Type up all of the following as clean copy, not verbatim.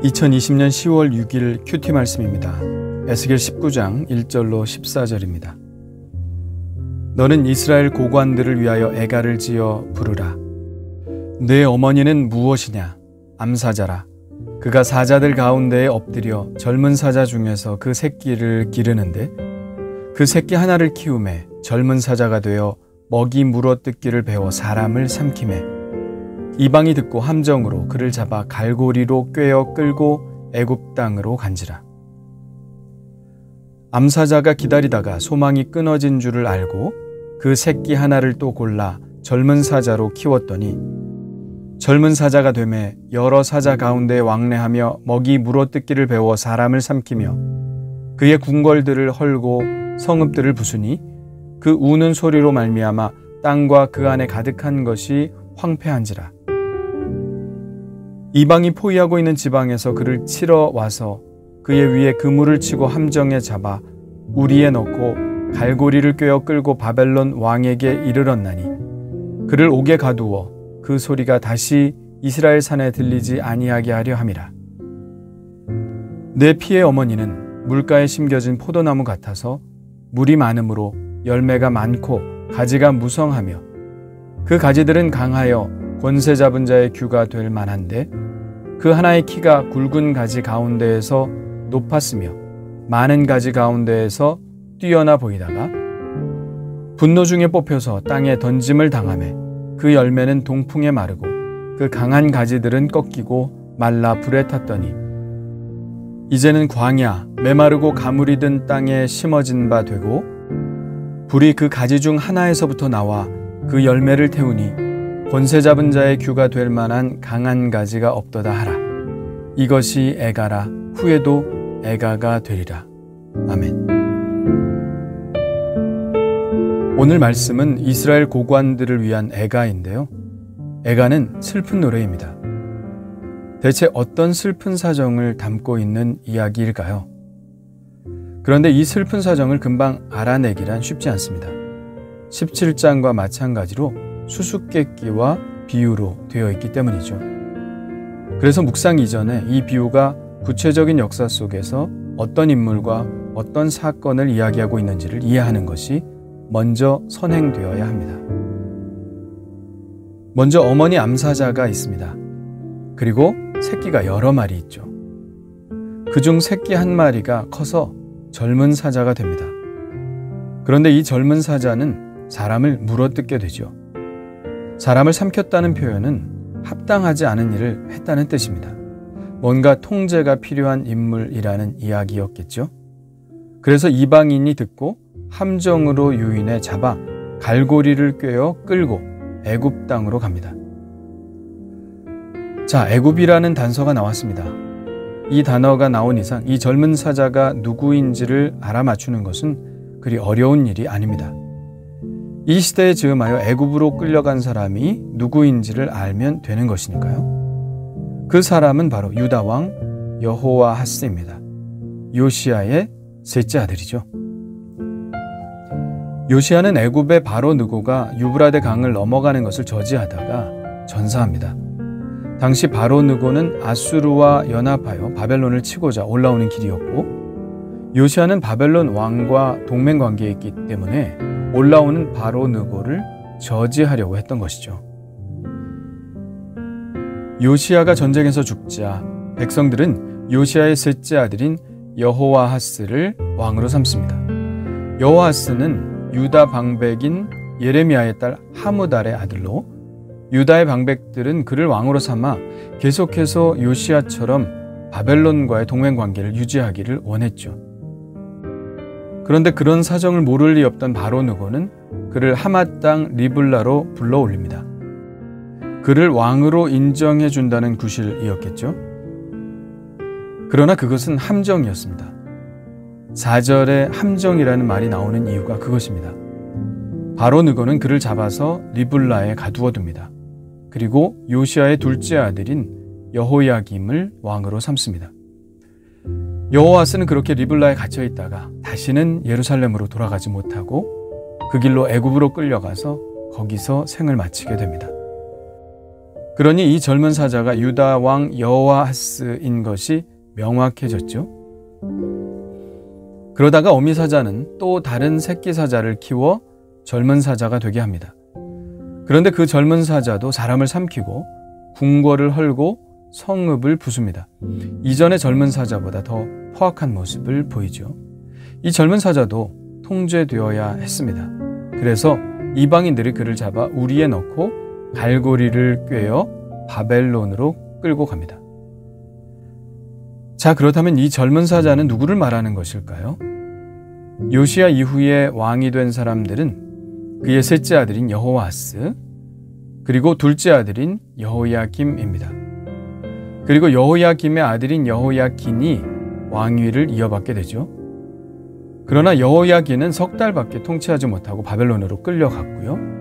2020년 10월 6일 큐티 말씀입니다. 에스겔 19장 1절로 14절입니다. 너는 이스라엘 고관들을 위하여 애가를 지어 부르라. 내 어머니는 무엇이냐? 암사자라. 그가 사자들 가운데에 엎드려 젊은 사자 중에서 그 새끼를 기르는데 그 새끼 하나를 키우매 젊은 사자가 되어 먹이 물어뜯기를 배워 사람을 삼키매 이방이 듣고 함정으로 그를 잡아 갈고리로 꿰어 끌고 애굽 땅으로 간지라. 암사자가 기다리다가 소망이 끊어진 줄을 알고 그 새끼 하나를 또 골라 젊은 사자로 키웠더니 젊은 사자가 되매 여러 사자 가운데 왕래하며 먹이 물어뜯기를 배워 사람을 삼키며 그의 궁궐들을 헐고 성읍들을 부수니 그 우는 소리로 말미암아 땅과 그 안에 가득한 것이 황폐한지라. 이방이 포위하고 있는 지방에서 그를 치러 와서 그의 위에 그물을 치고 함정에 잡아 우리에 넣고 갈고리를 꿰어 끌고 바벨론 왕에게 이르렀나니 그를 옥에 가두어 그 소리가 다시 이스라엘 산에 들리지 아니하게 하려 함이라. 내 피의 어머니는 물가에 심겨진 포도나무 같아서 물이 많으므로 열매가 많고 가지가 무성하며 그 가지들은 강하여 권세 잡은 자의 규가 될 만한데 그 하나의 키가 굵은 가지 가운데에서 높았으며 많은 가지 가운데에서 뛰어나 보이다가 분노 중에 뽑혀서 땅에 던짐을 당하매 그 열매는 동풍에 마르고 그 강한 가지들은 꺾이고 말라 불에 탔더니 이제는 광야 메마르고 가물이 든 땅에 심어진 바 되고 불이 그 가지 중 하나에서부터 나와 그 열매를 태우니 권세 잡은 자의 규가 될 만한 강한 가지가 없도다 하라. 이것이 애가라. 후에도 애가가 되리라. 아멘. 오늘 말씀은 이스라엘 고관들을 위한 애가인데요. 애가는 슬픈 노래입니다. 대체 어떤 슬픈 사정을 담고 있는 이야기일까요? 그런데 이 슬픈 사정을 금방 알아내기란 쉽지 않습니다. 17장과 마찬가지로 수수께끼와 비유로 되어 있기 때문이죠. 그래서 묵상 이전에 이 비유가 구체적인 역사 속에서 어떤 인물과 어떤 사건을 이야기하고 있는지를 이해하는 것이 먼저 선행되어야 합니다. 먼저 어머니 암사자가 있습니다. 그리고 새끼가 여러 마리 있죠. 그중 새끼 한 마리가 커서 젊은 사자가 됩니다. 그런데 이 젊은 사자는 사람을 물어뜯게 되죠. 사람을 삼켰다는 표현은 합당하지 않은 일을 했다는 뜻입니다. 뭔가 통제가 필요한 인물이라는 이야기였겠죠. 그래서 이방인이 듣고 함정으로 유인해 잡아 갈고리를 꿰어 끌고 애굽 땅으로 갑니다. 자, 애굽이라는 단서가 나왔습니다. 이 단어가 나온 이상 이 젊은 사자가 누구인지를 알아맞추는 것은 그리 어려운 일이 아닙니다. 이 시대에 즈음하여 애굽으로 끌려간 사람이 누구인지를 알면 되는 것이니까요. 그 사람은 바로 유다 왕 여호와하스입니다. 요시야의 셋째 아들이죠. 요시야는 애굽의 바로 느고가 유브라데 강을 넘어가는 것을 저지하다가 전사합니다. 당시 바로 느고는 아수르와 연합하여 바벨론을 치고자 올라오는 길이었고 요시야는 바벨론 왕과 동맹 관계에 있기 때문에 올라오는 바로 느고를 저지하려고 했던 것이죠. 요시야가 전쟁에서 죽자 백성들은 요시야의 셋째 아들인 여호와하스를 왕으로 삼습니다. 여호와하스는 유다 방백인 예레미야의 딸 하무달의 아들로 유다의 방백들은 그를 왕으로 삼아 계속해서 요시야처럼 바벨론과의 동맹 관계를 유지하기를 원했죠. 그런데 그런 사정을 모를 리 없던 바로 느고는 그를 하맛 땅 리블라로 불러 올립니다. 그를 왕으로 인정해 준다는 구실이었겠죠. 그러나 그것은 함정이었습니다. 4절에 함정이라는 말이 나오는 이유가 그것입니다. 바로 느고는 그를 잡아서 리블라에 가두어둡니다. 그리고 요시야의 둘째 아들인 여호야김을 왕으로 삼습니다. 여호와스는 그렇게 리블라에 갇혀 있다가 다시는 예루살렘으로 돌아가지 못하고 그 길로 애굽으로 끌려가서 거기서 생을 마치게 됩니다. 그러니 이 젊은 사자가 유다 왕 여호아하스인 것이 명확해졌죠. 그러다가 어미 사자는 또 다른 새끼 사자를 키워 젊은 사자가 되게 합니다. 그런데 그 젊은 사자도 사람을 삼키고 궁궐을 헐고 성읍을 부숩니다. 이전의 젊은 사자보다 더 포악한 모습을 보이죠. 이 젊은 사자도 통제되어야 했습니다. 그래서 이방인들이 그를 잡아 우리에 넣고 갈고리를 꿰어 바벨론으로 끌고 갑니다. 자, 그렇다면 이 젊은 사자는 누구를 말하는 것일까요? 요시야 이후에 왕이 된 사람들은 그의 셋째 아들인 여호아스, 그리고 둘째 아들인 여호야김입니다. 그리고 여호야김의 아들인 여호야긴이 왕위를 이어받게 되죠. 그러나 여호야긴은 석 달밖에 통치하지 못하고 바벨론으로 끌려갔고요.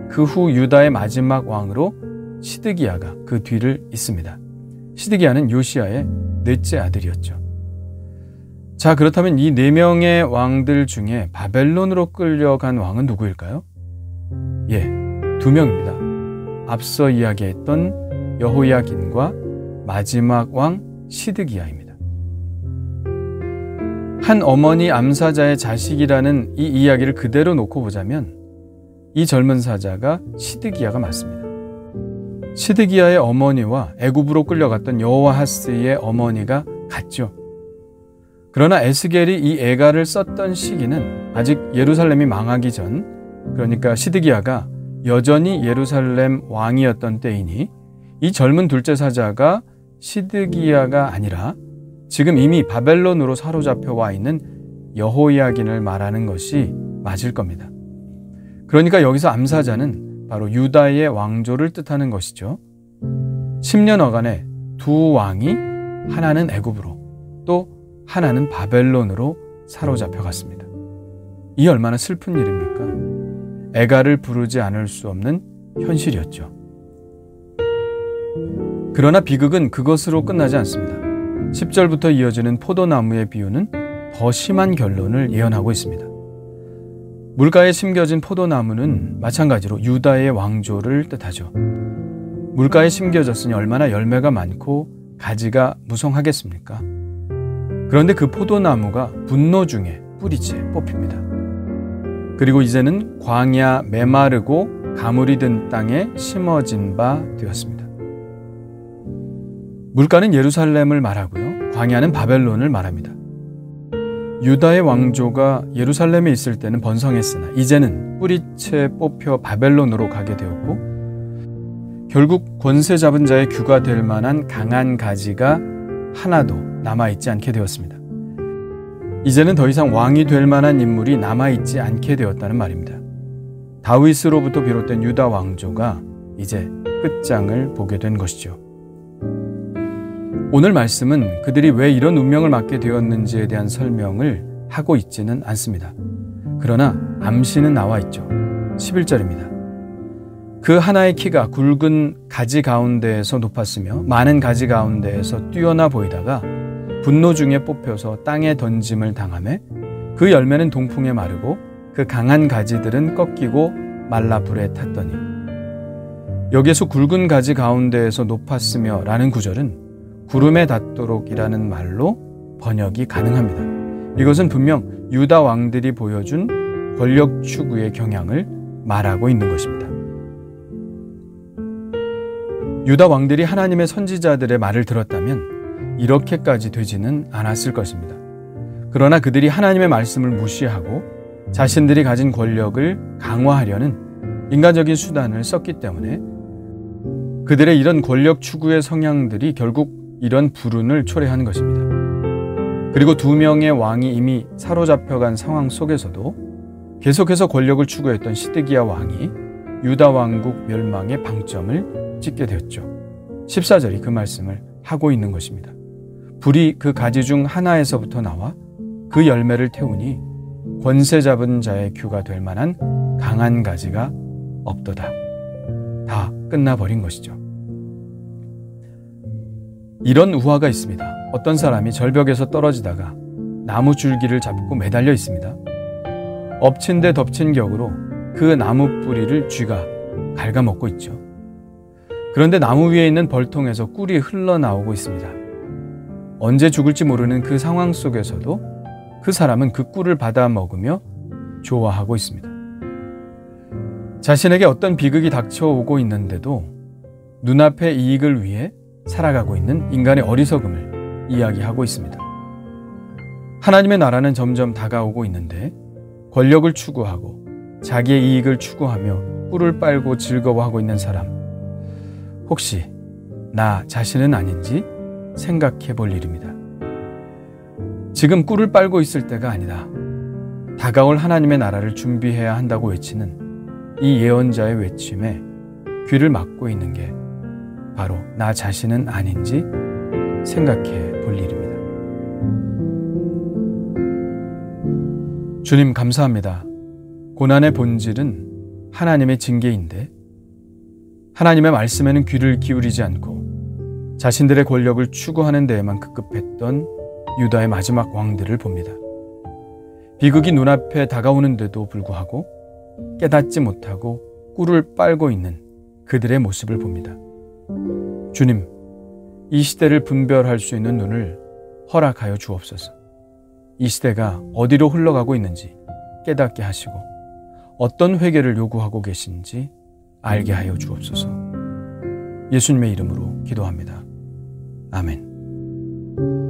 그 후 유다의 마지막 왕으로 시드기야가 그 뒤를 잇습니다. 시드기야는 요시야의 넷째 아들이었죠. 자, 그렇다면 이 4명의 왕들 중에 바벨론으로 끌려간 왕은 누구일까요? 예, 2명입니다. 앞서 이야기했던 여호야긴과 마지막 왕 시드기야입니다. 한 어머니 암사자의 자식이라는 이 이야기를 그대로 놓고 보자면 이 젊은 사자가 시드기야가 맞습니다. 시드기야의 어머니와 애굽으로 끌려갔던 여호아하스의 어머니가 같죠. 그러나 에스겔이 이 애가를 썼던 시기는 아직 예루살렘이 망하기 전, 그러니까 시드기야가 여전히 예루살렘 왕이었던 때이니 이 젊은 둘째 사자가 시드기야가 아니라 지금 이미 바벨론으로 사로잡혀 와 있는 여호야긴을 말하는 것이 맞을 겁니다. 그러니까 여기서 암사자는 바로 유다의 왕조를 뜻하는 것이죠. 10년여간에 두 왕이 하나는 애굽으로 또 하나는 바벨론으로 사로잡혀 갔습니다. 이 얼마나 슬픈 일입니까? 애가를 부르지 않을 수 없는 현실이었죠. 그러나 비극은 그것으로 끝나지 않습니다. 10절부터 이어지는 포도나무의 비유는 더 심한 결론을 예언하고 있습니다. 물가에 심겨진 포도나무는 마찬가지로 유다의 왕조를 뜻하죠. 물가에 심겨졌으니 얼마나 열매가 많고 가지가 무성하겠습니까? 그런데 그 포도나무가 분노 중에 뿌리채 뽑힙니다. 그리고 이제는 광야 메마르고 가물이 든 땅에 심어진 바 되었습니다. 물가는 예루살렘을 말하고요. 광야는 바벨론을 말합니다. 유다의 왕조가 예루살렘에 있을 때는 번성했으나 이제는 뿌리채 뽑혀 바벨론으로 가게 되었고 결국 권세 잡은 자의 규가 될 만한 강한 가지가 하나도 남아있지 않게 되었습니다. 이제는 더 이상 왕이 될 만한 인물이 남아있지 않게 되었다는 말입니다. 다윗으로부터 비롯된 유다 왕조가 이제 끝장을 보게 된 것이죠. 오늘 말씀은 그들이 왜 이런 운명을 맞게 되었는지에 대한 설명을 하고 있지는 않습니다. 그러나 암시는 나와 있죠. 11절입니다. 그 하나의 키가 굵은 가지 가운데에서 높았으며 많은 가지 가운데에서 뛰어나 보이다가 분노 중에 뽑혀서 땅에 던짐을 당하매 그 열매는 동풍에 마르고 그 강한 가지들은 꺾이고 말라 불에 탔더니. 여기에서 굵은 가지 가운데에서 높았으며 라는 구절은 구름에 닿도록 이라는 말로 번역이 가능합니다. 이것은 분명 유다 왕들이 보여준 권력 추구의 경향을 말하고 있는 것입니다. 유다 왕들이 하나님의 선지자들의 말을 들었다면 이렇게까지 되지는 않았을 것입니다. 그러나 그들이 하나님의 말씀을 무시하고 자신들이 가진 권력을 강화하려는 인간적인 수단을 썼기 때문에 그들의 이런 권력 추구의 성향들이 결국 이런 불운을 초래한 것입니다. 그리고 2명의 왕이 이미 사로잡혀간 상황 속에서도 계속해서 권력을 추구했던 시드기야 왕이 유다 왕국 멸망의 방점을 찍게 되었죠. 14절이 그 말씀을 하고 있는 것입니다. 불이 그 가지 중 하나에서부터 나와 그 열매를 태우니 권세 잡은 자의 규가 될 만한 강한 가지가 없도다. 다 끝나버린 것이죠. 이런 우화가 있습니다. 어떤 사람이 절벽에서 떨어지다가 나무 줄기를 잡고 매달려 있습니다. 엎친 데 덮친 격으로 그 나무 뿌리를 쥐가 갉아먹고 있죠. 그런데 나무 위에 있는 벌통에서 꿀이 흘러나오고 있습니다. 언제 죽을지 모르는 그 상황 속에서도 그 사람은 그 꿀을 받아 먹으며 좋아하고 있습니다. 자신에게 어떤 비극이 닥쳐오고 있는데도 눈앞의 이익을 위해 살아가고 있는 인간의 어리석음을 이야기하고 있습니다. 하나님의 나라는 점점 다가오고 있는데 권력을 추구하고 자기의 이익을 추구하며 꿀을 빨고 즐거워하고 있는 사람, 혹시 나 자신은 아닌지 생각해 볼 일입니다. 지금 꿀을 빨고 있을 때가 아니다. 다가올 하나님의 나라를 준비해야 한다고 외치는 이 예언자의 외침에 귀를 막고 있는 게 바로 나 자신은 아닌지 생각해 볼 일입니다. 주님 감사합니다. 고난의 본질은 하나님의 징계인데 하나님의 말씀에는 귀를 기울이지 않고 자신들의 권력을 추구하는 데에만 급급했던 유다의 마지막 왕들을 봅니다. 비극이 눈앞에 다가오는데도 불구하고 깨닫지 못하고 꿀을 빨고 있는 그들의 모습을 봅니다. 주님, 이 시대를 분별할 수 있는 눈을 허락하여 주옵소서. 이 시대가 어디로 흘러가고 있는지 깨닫게 하시고 어떤 회개를 요구하고 계신지 알게 하여 주옵소서. 예수님의 이름으로 기도합니다. 아멘.